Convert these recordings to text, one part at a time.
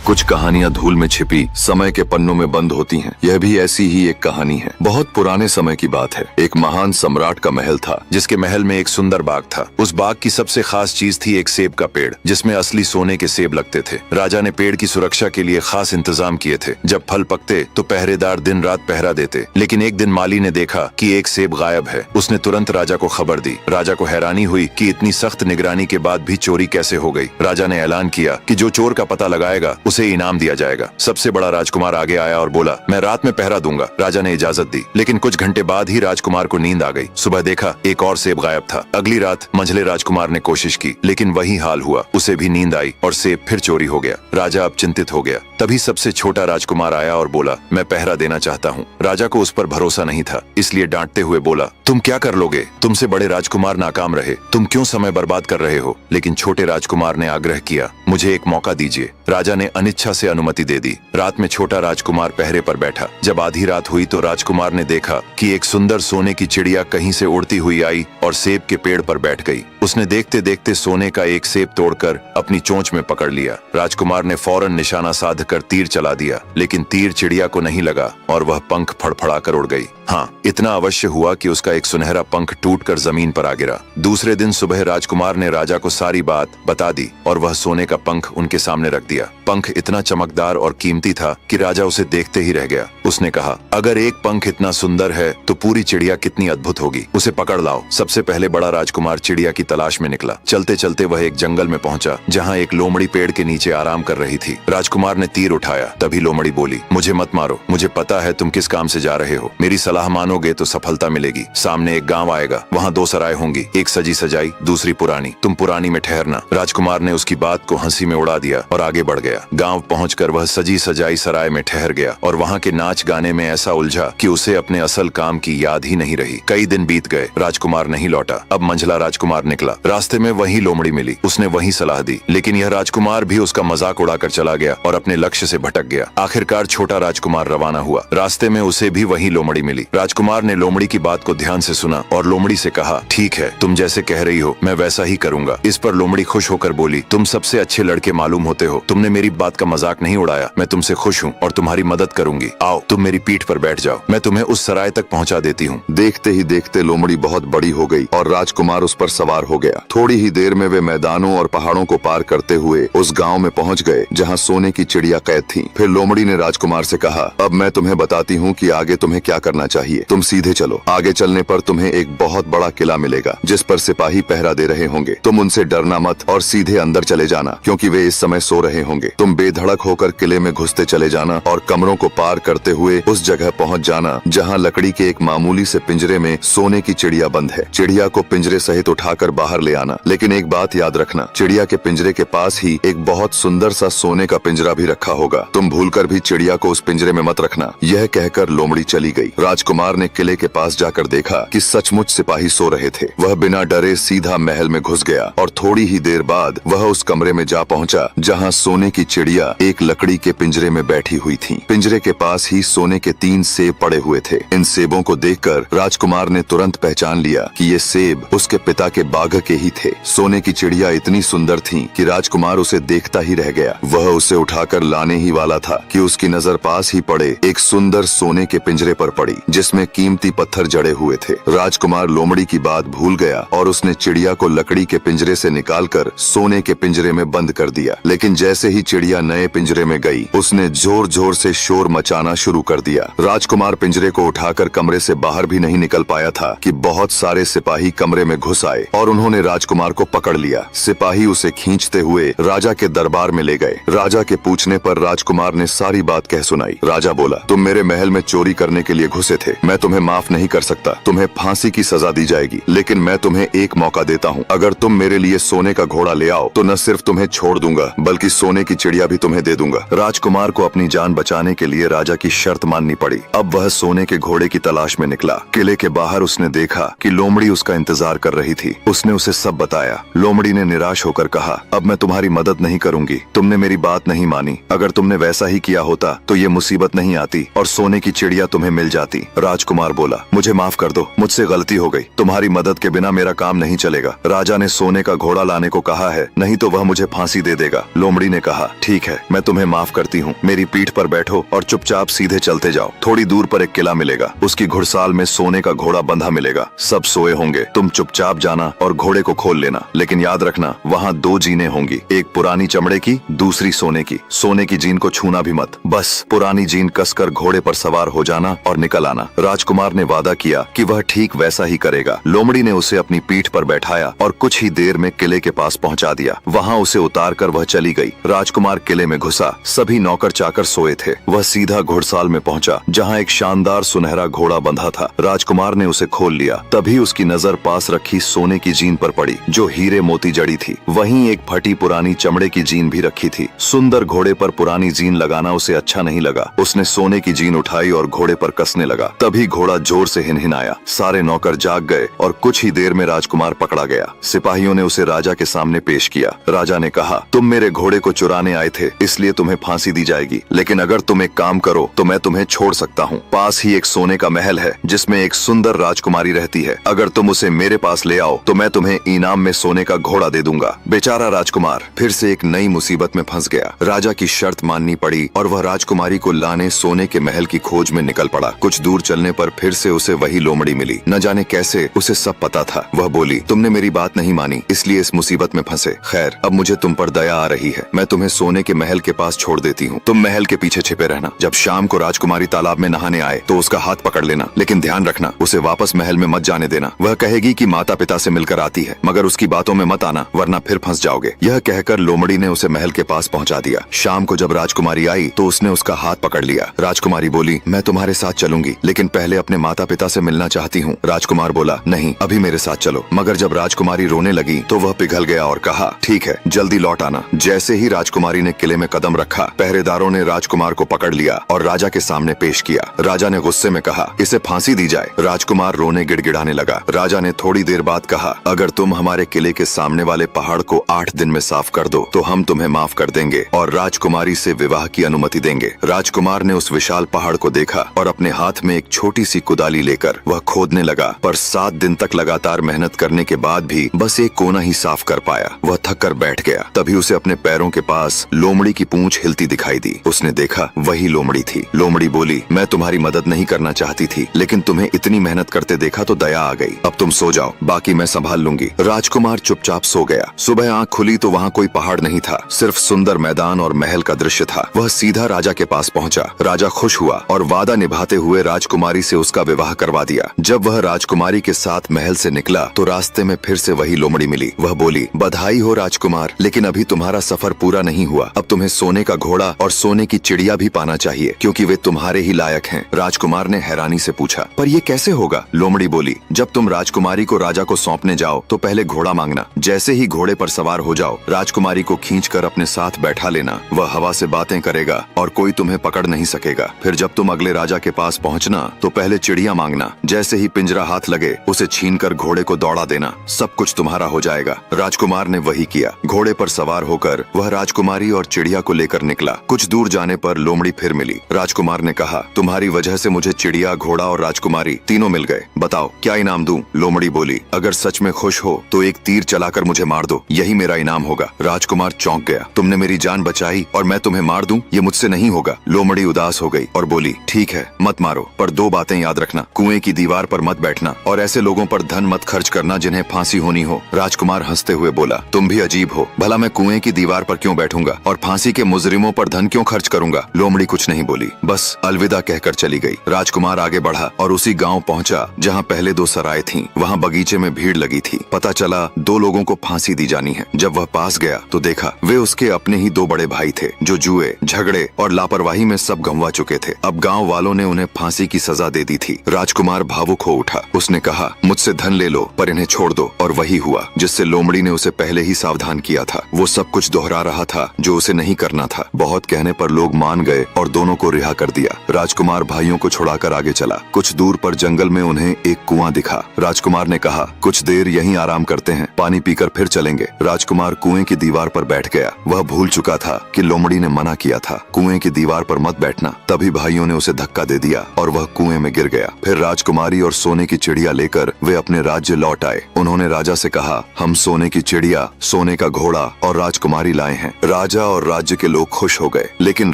कुछ कहानियां धूल में छिपी समय के पन्नों में बंद होती हैं। यह भी ऐसी ही एक कहानी है। बहुत पुराने समय की बात है। एक महान सम्राट का महल था, जिसके महल में एक सुंदर बाग था। उस बाग की सबसे खास चीज थी एक सेब का पेड़, जिसमें असली सोने के सेब लगते थे। राजा ने पेड़ की सुरक्षा के लिए खास इंतजाम किए थे। जब फल पकते तो पहरेदार दिन रात पहरा देते। लेकिन एक दिन माली ने देखा कि एक सेब गायब है। उसने तुरंत राजा को खबर दी। राजा को हैरानी हुई कि इतनी सख्त निगरानी के बाद भी चोरी कैसे हो गई। राजा ने ऐलान किया कि जो चोर का पता लगाएगा उसे इनाम दिया जाएगा। सबसे बड़ा राजकुमार आगे आया और बोला, मैं रात में पहरा दूंगा। राजा ने इजाजत दी, लेकिन कुछ घंटे बाद ही राजकुमार को नींद आ गई। सुबह देखा एक और सेब गायब था। अगली रात मंझले राजकुमार ने कोशिश की, लेकिन वही हाल हुआ। उसे भी नींद आई और सेब फिर चोरी हो गया। राजा अब चिंतित हो गया। तभी सबसे छोटा राजकुमार आया और बोला, मैं पहरा देना चाहता हूँ। राजा को उस पर भरोसा नहीं था, इसलिए डांटते हुए बोला, तुम क्या कर लोगे? तुमसे बड़े राजकुमार नाकाम रहे, तुम क्यों समय बर्बाद कर रहे हो? लेकिन छोटे राजकुमार ने आग्रह किया, मुझे एक मौका दीजिए। राजा ने अनिच्छा से अनुमति दे दी। रात में छोटा राजकुमार पहरे पर बैठा। जब आधी रात हुई तो राजकुमार ने देखा कि एक सुंदर सोने की चिड़िया कहीं से उड़ती हुई आई और सेब के पेड़ पर बैठ गई। उसने देखते देखते सोने का एक सेब तोड़कर अपनी चोंच में पकड़ लिया। राजकुमार ने फौरन निशाना साधकर तीर चला दिया, लेकिन तीर चिड़िया को नहीं लगा और वह पंख फड़फड़ाकर उड़ गई। हाँ, इतना अवश्य हुआ कि उसका एक सुनहरा पंख टूटकर जमीन पर आ गिरा। दूसरे दिन सुबह राजकुमार ने राजा को सारी बात बता दी और वह सोने का पंख उनके सामने रख दिया। पंख इतना चमकदार और कीमती था कि राजा उसे देखते ही रह गया। उसने कहा, अगर एक पंख इतना सुंदर है तो पूरी चिड़िया कितनी अद्भुत होगी। उसे पकड़ लाओ। सबसे पहले बड़ा राजकुमार चिड़िया की तलाश में निकला। चलते चलते वह एक जंगल में पहुंचा, जहां एक लोमड़ी पेड़ के नीचे आराम कर रही थी। राजकुमार ने तीर उठाया। तभी लोमड़ी बोली, मुझे मत मारो, मुझे पता है तुम किस काम से जा रहे हो। मेरी सलाह मानोगे तो सफलता मिलेगी। सामने एक गांव आएगा, वहां दो सराय होंगी, एक सजी सजाई, दूसरी पुरानी। तुम पुरानी में ठहरना। राजकुमार ने उसकी बात को हंसी में उड़ा दिया और आगे बढ़ गया। गांव पहुंचकर वह सजी सजाई सराय में ठहर गया और वहां के नाच गाने में ऐसा उलझा कि उसे अपने असल काम की याद ही नहीं रही। कई दिन बीत गए, राजकुमार नहीं लौटा। अब मंझला राजकुमार निकला। रास्ते में वही लोमड़ी मिली। उसने वही सलाह दी, लेकिन यह राजकुमार भी उसका मजाक उड़ाकर चला गया और अपने लक्ष्य से भटक गया। आखिरकार छोटा राजकुमार रवाना हुआ। रास्ते में उसे भी वही लोमड़ी मिली। राजकुमार ने लोमड़ी की बात को ध्यान से सुना और लोमड़ी से कहा, ठीक है, तुम जैसे कह रही हो मैं वैसा ही करूंगा। इस पर लोमड़ी खुश होकर बोली, तुम सबसे अच्छे लड़के मालूम होते हो। तुमने मेरी बात का मजाक नहीं उड़ाया। मैं तुमसे खुश हूँ और तुम्हारी मदद करूंगी। आओ, तुम मेरी पीठ पर बैठ जाओ, मैं तुम्हें उस सराय तक पहुँचा देती हूँ। देखते ही देखते लोमड़ी बहुत बड़ी हो गई और राजकुमार उस पर सवार हो गया। थोड़ी ही देर में वे मैदानों और पहाड़ों को पार करते हुए उस गाँव में पहुँच गए जहाँ सोने की चिड़िया कैद थी। फिर लोमड़ी ने राजकुमार से कहा, अब मैं तुम्हें बताती हूँ कि आगे तुम्हें क्या करना चाहिए। तुम सीधे चलो। आगे चलने पर तुम्हें एक बहुत बड़ा किला मिलेगा, जिस पर सिपाही पहरा दे रहे होंगे। तुम उनसे डरना मत और सीधे अंदर चले जाना, क्योंकि वे इस समय सो रहे होंगे। तुम बेधड़क होकर किले में घुसते चले जाना और कमरों को पार करते हुए उस जगह पहुँच जाना जहाँ लकड़ी के एक मामूली से पिंजरे में सोने की चिड़िया बंद है। चिड़िया को पिंजरे सहित उठाकर बाहर ले आना, लेकिन एक बात याद रखना, चिड़िया के पिंजरे के पास ही एक बहुत सुंदर सा सोने का पिंजरा भी रखा होगा। तुम भूलकर भी चिड़िया को उस पिंजरे में मत रखना। यह कहकर लोमड़ी चली गई। राजकुमार ने किले के पास जाकर देखा कि सचमुच सिपाही सो रहे थे। वह बिना डरे सीधा महल में घुस गया और थोड़ी ही देर बाद वह उस कमरे में जा पहुंचा जहां सोने की चिड़िया एक लकड़ी के पिंजरे में बैठी हुई थी। पिंजरे के पास ही सोने के 3 सेब पड़े हुए थे। इन सेबों को देखकर राजकुमार ने तुरंत पहचान लिया कि ये सेब उसके पिता के बाग के ही थे। सोने की चिड़िया इतनी सुंदर थी कि राजकुमार उसे देखता ही रह गया। वह उसे उठाकर लाने ही वाला था कि उसकी नजर पास ही पड़े एक सुंदर सोने के पिंजरे पर पड़ी, जिसमें कीमती पत्थर जड़े हुए थे। राजकुमार लोमड़ी की बात भूल गया और उसने चिड़िया को लकड़ी के पिंजरे से निकालकर सोने के पिंजरे में बंद कर दिया। लेकिन जैसे ही चिड़िया नए पिंजरे में गई, उसने जोर जोर से शोर मचाना शुरू कर दिया। राजकुमार पिंजरे को उठाकर कमरे से बाहर भी नहीं निकल पाया था कि बहुत सारे सिपाही कमरे में घुस आए और उन्होंने राजकुमार को पकड़ लिया। सिपाही उसे खींचते हुए राजा के दरबार में ले गए। राजा के पूछने पर राजकुमार ने सारी बात कह सुनाई। राजा बोला, तुम मेरे महल में चोरी करने के लिए घुसे थे। मैं तुम्हें माफ नहीं कर सकता। तुम्हें फांसी की सजा दी जाएगी, लेकिन मैं तुम्हें एक मौका देता हूँ। अगर तुम मेरे लिए सोने का घोड़ा ले आओ तो न सिर्फ तुम्हें छोड़ दूंगा, बल्कि सोने की चिड़िया भी तुम्हें दे दूंगा। राजकुमार को अपनी जान बचाने के लिए राजा की शर्त माननी पड़ी। अब वह सोने के घोड़े की तलाश में निकला। किले के बाहर उसने देखा कि लोमड़ी उसका इंतजार कर रही थी। उसने उसे सब बताया। लोमड़ी ने निराश होकर कहा, अब मैं तुम्हारी मदद नहीं करूंगी, तुमने मेरी बात नहीं मानी। अगर तुमने वैसा ही किया होता तो ये मुसीबत नहीं आती और सोने की चिड़िया तुम्हें मिल जाती। राजकुमार बोला, मुझे माफ कर दो, मुझसे गलती हो गई। तुम्हारी मदद के बिना मेरा काम नहीं चलेगा। राजा ने सोने का घोड़ा लाने को कहा है, नहीं तो वह मुझे फांसी दे देगा। लोमड़ी ने कहा, ठीक है, मैं तुम्हें माफ करती हूँ। मेरी पीठ पर बैठो और चुपचाप सीधे चलते जाओ। थोड़ी दूर पर एक किला मिलेगा, उसकी घुड़साल में सोने का घोड़ा बंधा मिलेगा। सब सोए होंगे, तुम चुपचाप जाना और घोड़े को खोल लेना। लेकिन याद रखना, वहाँ 2 जीनें होंगी, एक पुरानी चमड़े की, दूसरी सोने की। सोने की जीन को छूना भी मत। बस पुरानी जीन कसकर घोड़े पर सवार हो जाना और निकल आना। राजकुमार ने वादा किया कि वह ठीक वैसा ही करेगा। लोमड़ी ने उसे अपनी पीठ पर बैठाया और कुछ ही देर में किले के पास पहुंचा दिया। वहाँ उसे उतारकर वह चली गई। राजकुमार किले में घुसा। सभी नौकर चाकर सोए थे। वह सीधा घुड़साल में पहुंचा, जहाँ एक शानदार सुनहरा घोड़ा बंधा था। राजकुमार ने उसे खोल लिया। तभी उसकी नजर पास रखी सोने की जीन पर पड़ी, जो हीरे मोती जड़ी थी। वहीं एक फटी पुरानी चमड़े की जीन भी रखी थी। सुंदर घोड़े पर पुरानी जीन लगाना उसे अच्छा नहीं लगा। उसने सोने की जीन उठाई और घोड़े पर कसने लगा। तभी घोड़ा जोर से हिनहिनाया। सारे नौकर जाग गए और कुछ ही देर में राजकुमार पकड़ा गया। सिपाहियों ने उसे राजा के सामने पेश किया। राजा ने कहा, तुम मेरे घोड़े को चुराने आए थे, इसलिए तुम्हें फांसी दी जाएगी। लेकिन अगर तुम एक काम करो तो मैं तुम्हें छोड़ सकता हूँ। पास ही एक सोने का महल है, जिसमें एक सुंदर राजकुमारी रहती है। अगर तुम उसे मेरे पास ले आओ तो मैं तुम्हें इनाम में सोने का घोड़ा दे दूंगा। बेचारा राजकुमार फिर से एक नई मुसीबत में फंस गया। राजा की शर्त माननी पड़ी और वह राजकुमारी को लाने सोने के महल की खोज में निकल पड़ा। कुछ दूर चलने पर फिर से उसे वही लोमड़ी मिली। न जाने कैसे उसे सब पता था। वह बोली, तुमने मेरी बात नहीं मानी, इसलिए इस मुसीबत में फंसे। खैर, अब मुझे तुम पर दया आ रही है। मैं तुम्हें सोने के महल के पास छोड़ देती हूँ। तुम महल के पीछे छिपे रहना। जब शाम को राजकुमारी तालाब में नहाने आए तो उसका हाथ पकड़ लेना, लेकिन ध्यान रखना, उसे वापस महल में मत जाने देना। वह कहेगी कि माता पिता से मिलकर आती है, मगर उसकी बातों में मत आना, वरना फिर फंस जाओगे। यह कहकर लोमड़ी ने उसे महल के पास पहुंचा दिया। शाम को जब राजकुमारी आई तो उसने उसका हाथ पकड़ लिया। राजकुमारी बोली, मैं तुम्हारे साथ चलूंगी, लेकिन पहले अपने माता पिता से मिलना चाहती हूँ। राजकुमार बोला, नहीं, अभी मेरे साथ चलो। मगर जब राजकुमारी रोने लगी तो वह पिघल गया और कहा, ठीक है, जल्दी लौट आना। जैसे ही राजकुमारी ने किले में कदम रखा, पहरेदारों ने राजकुमार को पकड़ लिया और राजा के सामने पेश किया। राजा ने गुस्से में कहा, इसे फांसी दी जाए। राजकुमार रोने गिड़गिड़ाने लगा। राजा ने थोड़ी देर बाद कहा, अगर तुम हमारे किले के सामने वाले पहाड़ को 8 दिन में साफ कर दो तो हम तुम्हें माफ कर देंगे और राजकुमारी से विवाह की अनुमति देंगे। राजकुमार ने उस विशाल पहाड़ को देखा और अपने हाथ में एक छोटी सी कुदाली लेकर वह खोदने लगा। पर 7 दिन तक लगातार मेहनत करने के बाद भी बस एक कोना ही साफ कर पाया। वह थक कर बैठ गया। तभी उसे अपने पैरों के पास लोमड़ी की पूंछ हिलती दिखाई दी। उसने देखा, वही लोमड़ी थी। लोमड़ी बोली, मैं तुम्हारी मदद नहीं करना चाहती थी, लेकिन तुम्हें इतनी मेहनत करते देखा तो दया आ गई। अब तुम सो जाओ, बाकी मैं संभाल लूंगी। राजकुमार चुपचाप सो गया। सुबह आंख खुली तो वहाँ कोई पहाड़ नहीं था, सिर्फ सुंदर मैदान और महल का दृश्य था। वह सीधा राजा के पास पहुंचा। राजा खुश हुआ और वादा निभाते हुए राजकुमारी से उसका विवाह करवा दिया। जब वह राजकुमारी के साथ महल से निकला तो रास्ते में फिर से वही लोमड़ी मिली। वह बोली, बधाई हो राजकुमार, लेकिन अभी तुम्हारा सफर पूरा नहीं हुआ। अब तुम्हें सोने का घोड़ा और सोने की चिड़िया भी पाना चाहिए, क्योंकि वे तुम्हारे ही लायक हैं। राजकुमार ने हैरानी से पूछा, पर ये कैसे होगा? लोमड़ी बोली, जब तुम राजकुमारी को राजा को सौंपने जाओ तो पहले घोड़ा मांगना। जैसे ही घोड़े पर सवार हो जाओ, राजकुमारी को खींचकर अपने साथ बैठा लेना। वह हवा से बातें करेगा और कोई तुम्हें पकड़ नहीं सकेगा। फिर जब तुम अगले राजा के पास पहुंचना तो पहले चिड़िया मांगना। जैसे ही पिंजरा हाथ लगे, उसे छीनकर घोड़े को दौड़ा देना। सब कुछ तुम्हारा हो जाएगा। राजकुमार ने वही किया। घोड़े पर सवार होकर वह राजकुमारी और चिड़िया को लेकर निकला। कुछ दूर जाने पर लोमड़ी फिर मिली। राजकुमार ने कहा, तुम्हारी वजह से मुझे चिड़िया, घोड़ा और राजकुमारी तीनों मिल गए। बताओ क्या इनाम दूं? लोमड़ी बोली, अगर सच में खुश हो तो एक तीर चलाकर मुझे मार दो, यही मेरा इनाम होगा। राजकुमार चौंक गया। तुमने मेरी जान बचाई और मैं तुम्हें मार दूं? ये मुझसे नहीं होगा। लोमड़ी उदास हो गई और बोली, ठीक है, मत मारो, पर 2 बातें याद रखना। कुएं की दीवार पर मत बैठना और ऐसे लोगों पर धन मत खर्च करना जिन्हें फांसी होनी हो। राजकुमार हंसते हुए बोला, तुम भी अजीब हो, भला मैं कुएं की दीवार पर क्यों बैठूंगा और फांसी के मुजरिमों पर धन क्यों खर्च करूंगा? लोमड़ी कुछ नहीं बोली, बस अलविदा कहकर चली गई। राजकुमार आगे बढ़ा और उसी गांव पहुंचा जहां पहले 2 सराय थीं। वहां बगीचे में भीड़ लगी थी। पता चला 2 लोगों को फांसी दी जानी है। जब वह पास गया तो देखा वे उसके अपने ही 2 बड़े भाई थे, जो जुए, झगड़े और लापरवाही में सब गंवा चुके थे। अब गांव वालों ने उन्हें फांसी की सजा दे दी थी। राजकुमार भावुक हो उठा। उसने कहा, मुझसे धन ले लो पर इन्हें छोड़ दो। और वही हुआ जिससे लोमड़ी ने उसे पहले ही सावधान किया था। वो सब कुछ दोहरा रहा था जो उसे नहीं करना था। बहुत कहने पर लोग मान गए और दोनों को रिहा रिहा कर दिया। राजकुमार भाइयों को छुड़ाकर आगे चला। कुछ दूर पर जंगल में उन्हें एक कुआं दिखा। राजकुमार ने कहा, कुछ देर यहीं आराम करते हैं, पानी पीकर फिर चलेंगे। राजकुमार कुएं की दीवार पर बैठ गया। वह भूल चुका था कि लोमड़ी ने मना किया था कुएं की दीवार पर मत बैठना। तभी भाइयों ने उसे धक्का दे दिया और वह कुएं में गिर गया। फिर राजकुमारी और सोने की चिड़िया लेकर वे अपने राज्य लौट आए। उन्होंने राजा से कहा, हम सोने की चिड़िया, सोने का घोड़ा और राजकुमारी लाए हैं। राजा और राज्य के लोग खुश हो गए, लेकिन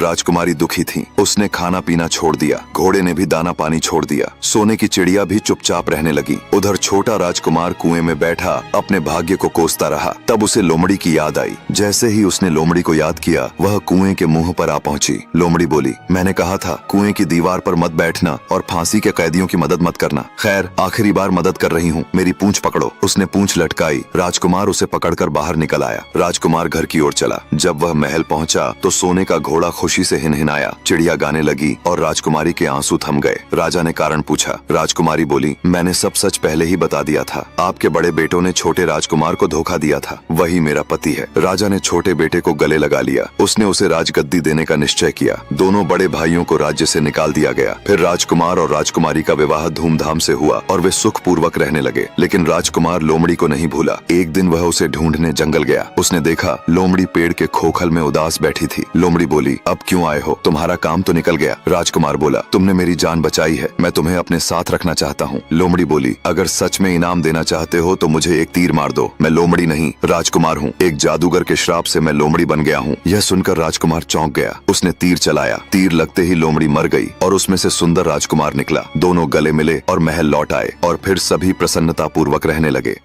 राजकुमारी दुखी थी। उसने खाना पीना छोड़ दिया, घोड़े ने भी दाना पानी छोड़ दिया। सोने की चिड़िया भी चुपचाप रहने लगी। उधर छोटा राजकुमार कुएं में बैठा अपने भाग्य को कोसता रहा। तब उसे लोमड़ी की याद आई। जैसे ही उसने लोमड़ी को याद किया, वह कुएं के मुंह पर आ पहुंची। लोमड़ी बोली, मैंने कहा था कुएं की दीवार पर मत बैठना और फांसी के कैदियों की मदद मत करना। खैर, आखिरी बार मदद कर रही हूँ, मेरी पूंछ पकड़ो। उसने पूंछ लटकाई। राजकुमार उसे पकड़कर बाहर निकल आया। राजकुमार घर की ओर चला। जब वह महल पहुंचा तो सोने का घोड़ा खुशी से हिनहिनाया, चिड़िया गाने लगी और राजकुमारी के आंसू थम गए। राजा ने कारण पूछा। राजकुमारी बोली, मैंने सब सच पहले ही बता दिया था। आपके बड़े बेटों ने छोटे राजकुमार को धोखा दिया था, वही मेरा पति है। राजा ने छोटे बेटे को गले लगा लिया। उसने उसे राजगद्दी देने का निश्चय किया। दोनों बड़े भाइयों को राज्य से निकाल दिया गया। फिर राजकुमार और राजकुमारी का विवाह धूमधाम से हुआ और वे सुख पूर्वक रहने लगे। लेकिन राजकुमार लोमड़ी को नहीं भूला। एक दिन वह उसे ढूंढने जंगल गया। उसने देखा लोमड़ी पेड़ के खोखल में उदास बैठी थी। लोमड़ी बोली, अब क्यों आए हो? तुम्हारा काम तो निकल गया। राजकुमार बोला, तुमने मेरी जान बचाई है, मैं तुम्हें अपने साथ रखना चाहता हूँ। लोमड़ी बोली, अगर सच में इनाम देना चाहते हो तो मुझे एक तीर मार दो। मैं लोमड़ी नहीं, राजकुमार हूँ। एक जादूगर के श्राप से मैं लोमड़ी बन गया हूँ। यह सुनकर राजकुमार चौंक गया। उसने तीर चलाया। तीर लगते ही लोमड़ी मर गई और उसमें से सुंदर राजकुमार निकला। दोनों गले मिले और महल लौट आए और फिर सभी प्रसन्नता पूर्वक रहने लगे।